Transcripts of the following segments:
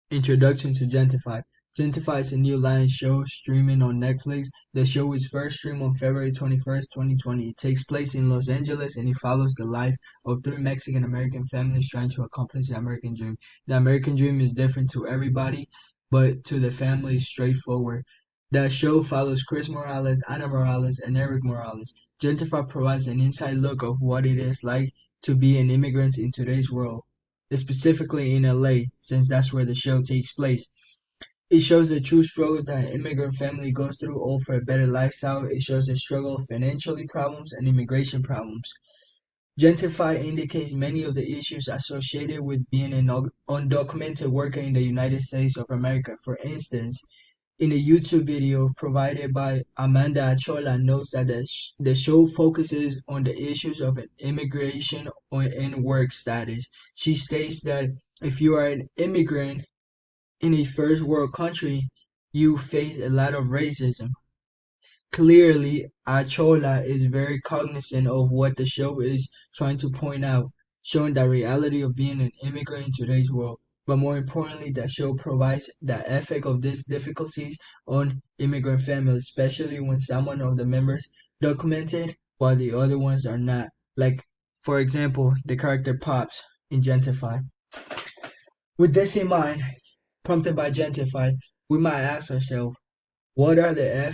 Introduction to Gentefied. Gentefied is a new Lion show streaming on Netflix. The show is first streamed on February 21st, 2020. It takes place in Los Angeles and it follows the life of three Mexican American families trying to accomplish the American dream. The American dream is different to everybody, but to the family is straightforward. The show follows Chris Morales, Ana Morales, and Eric Morales. Gentefied provides an inside look of what it is like to be an immigrant in today's world, specifically in LA, since that's where the show takes place. It shows the true struggles that an immigrant family goes through all for a better lifestyle. It shows the struggle of financially problems and immigration problems. Gentify indicates many of the issues associated with being an undocumented worker in the United States of America. For instance, in a YouTube video provided by Amanda Achola notes that the show focuses on the issues of immigration and work status. She states that if you are an immigrant in a first world country, you face a lot of racism. Clearly, Achola is very cognizant of what the show is trying to point out, showing the reality of being an immigrant in today's world. But more importantly, the show provides the effect of these difficulties on immigrant families, especially when some of the members documented while the other ones are not. Like, for example, the character Pops in Gentify. With this in mind, prompted by Gentify, we might ask ourselves, what are the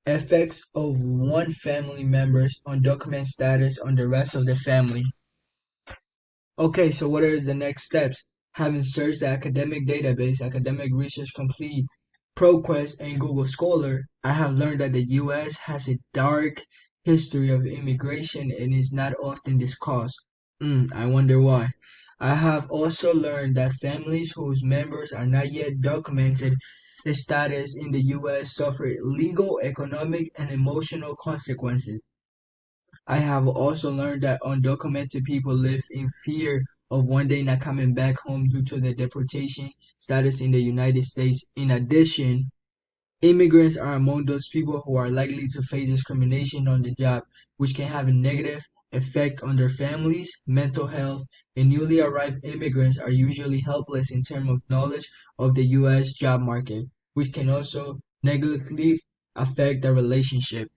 effects of one family member's undocumented status on the rest of the family? Okay, so what are the next steps? Having searched the academic database, Academic Research Complete, ProQuest, and Google Scholar, I have learned that the U.S. has a dark history of immigration and is not often discussed. I wonder why. I have also learned that families whose members are not yet documented status in the U.S. suffer legal, economic, and emotional consequences. I have also learned that undocumented people live in fear of one day not coming back home due to their deportation status in the United States. In addition, immigrants are among those people who are likely to face discrimination on the job, which can have a negative effect on their families, mental health, and newly arrived immigrants are usually helpless in terms of knowledge of the U.S. job market, which can also negatively affect the relationship.